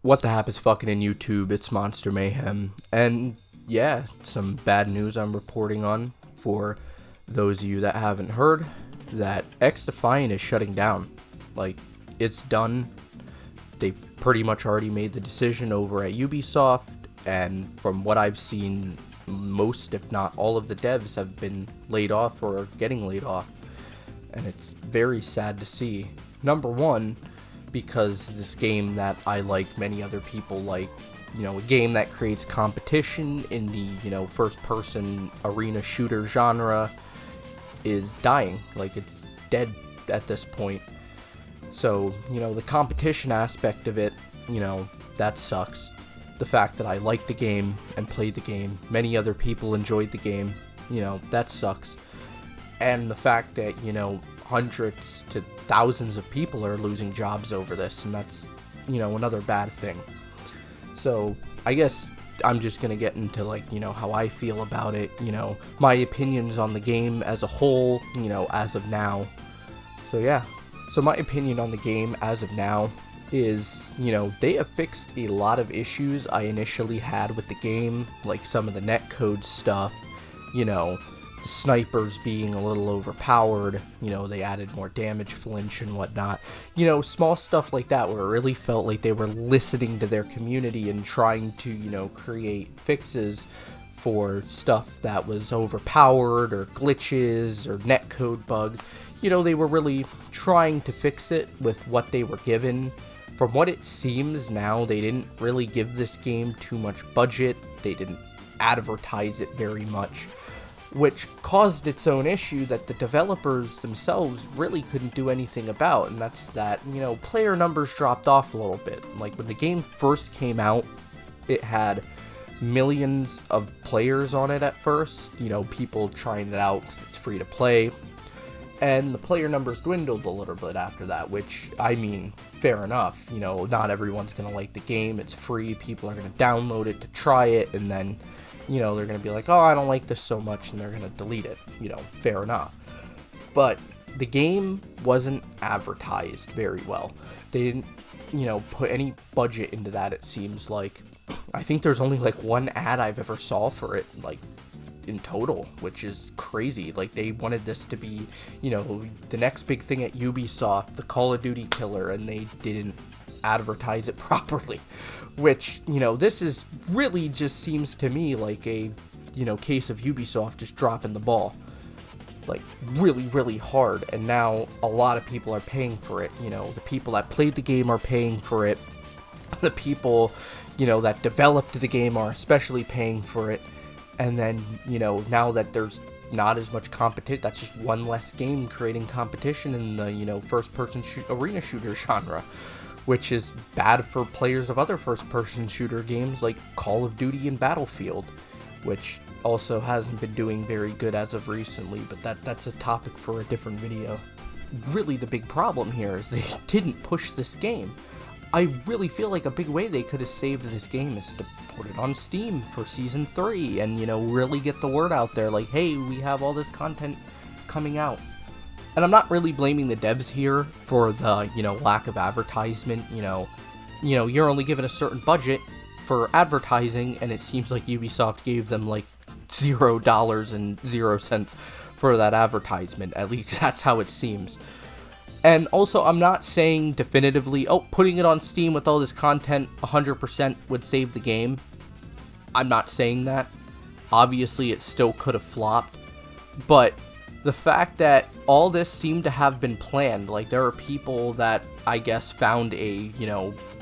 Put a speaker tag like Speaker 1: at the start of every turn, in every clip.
Speaker 1: What the hap is fucking in YouTube? It's Monster Mayhem. And yeah, some bad news I'm reporting on for those of you that haven't heard, that Xdefiant is shutting down. Like, it's done. They pretty much already made the decision over at Ubisoft, and from what I've seen, most if not all of the devs have been laid off or are getting laid off. And it's very sad to see. Number one, because this game that I like, many other people like, a game that creates competition in the, first-person arena shooter genre is dying. Like, it's dead at this point. So, the competition aspect of it, that sucks. The fact that I liked the game and played the game, many other people enjoyed the game, that sucks. And the fact that, hundreds to thousands of people are losing jobs over this, and that's, another bad thing. So, I guess I'm just gonna get into, how I feel about it, my opinions on the game as a whole, as of now. So, yeah. So, my opinion on the game as of now is, they have fixed a lot of issues I initially had with the game, like some of the netcode stuff, the snipers being a little overpowered, they added more damage flinch and whatnot, small stuff like that where it really felt like they were listening to their community and trying to, create fixes for stuff that was overpowered or glitches or netcode bugs. They were really trying to fix it with what they were given. From what it seems now, they didn't really give this game too much budget, they didn't advertise it very much, which caused its own issue that the developers themselves really couldn't do anything about, and that's that, player numbers dropped off a little bit. Like, when the game first came out, it had millions of players on it at first, people trying it out because it's free to play, and the player numbers dwindled a little bit after that, which, I mean, fair enough, not everyone's gonna like the game, it's free, people are gonna download it to try it, and then they're going to be like, oh, I don't like this so much, and they're going to delete it, fair enough. But the game wasn't advertised very well. They didn't, put any budget into that, it seems like. I think there's only, one ad I've ever saw for it, in total, which is crazy. Like, they wanted this to be, the next big thing at Ubisoft, the Call of Duty killer, and they didn't advertise it properly, which, this is really just seems to me like a, case of Ubisoft just dropping the ball, like, really, really hard, and now a lot of people are paying for it. The people that played the game are paying for it, the people, that developed the game are especially paying for it, and then, now that there's not as much competition, that's just one less game creating competition in the, first-person arena shooter genre, which is bad for players of other first-person shooter games like Call of Duty and Battlefield, which also hasn't been doing very good as of recently, but that's a topic for a different video. Really, the big problem here is they didn't push this game. I really feel like a big way they could have saved this game is to put it on Steam for Season 3 and, really get the word out there, like, hey, we have all this content coming out. And I'm not really blaming the devs here for the, lack of advertisement, you're only given a certain budget for advertising, and it seems like Ubisoft gave them, $0 for that advertisement. At least that's how it seems. And also, I'm not saying definitively, putting it on Steam with all this content 100% would save the game. I'm not saying that. Obviously, it still could have flopped. But the fact that all this seemed to have been planned, like, there are people that, I guess, found a,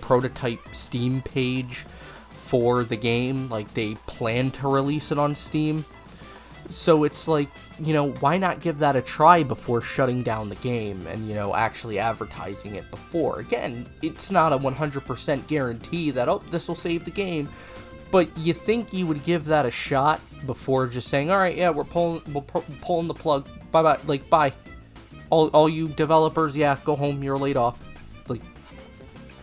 Speaker 1: prototype Steam page for the game, like, they planned to release it on Steam, so it's like, why not give that a try before shutting down the game and, actually advertising it before? Again, it's not a 100% guarantee that, this will save the game, but you think you would give that a shot before just saying, alright, yeah, we're pulling the plug, bye-bye, bye. All you developers, yeah, go home, you're laid off. Like,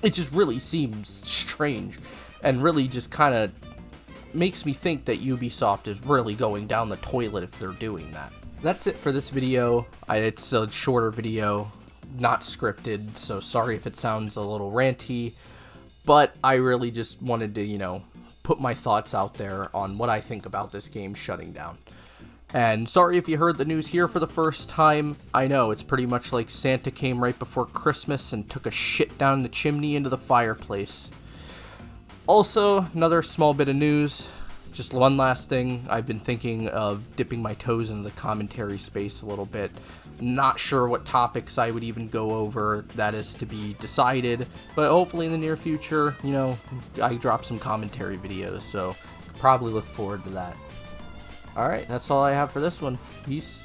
Speaker 1: it just really seems strange, and really just kind of makes me think that Ubisoft is really going down the toilet if they're doing that. That's it for this video. It's a shorter video, not scripted, so sorry if it sounds a little ranty. But I really just wanted to, put my thoughts out there on what I think about this game shutting down. And sorry if you heard the news here for the first time. I know, it's pretty much like Santa came right before Christmas and took a shit down the chimney into the fireplace. Also, another small bit of news. Just one last thing. I've been thinking of dipping my toes into the commentary space a little bit. Not sure what topics I would even go over. That is to be decided. But hopefully in the near future, I drop some commentary videos. So probably look forward to that. Alright, that's all I have for this one. Peace.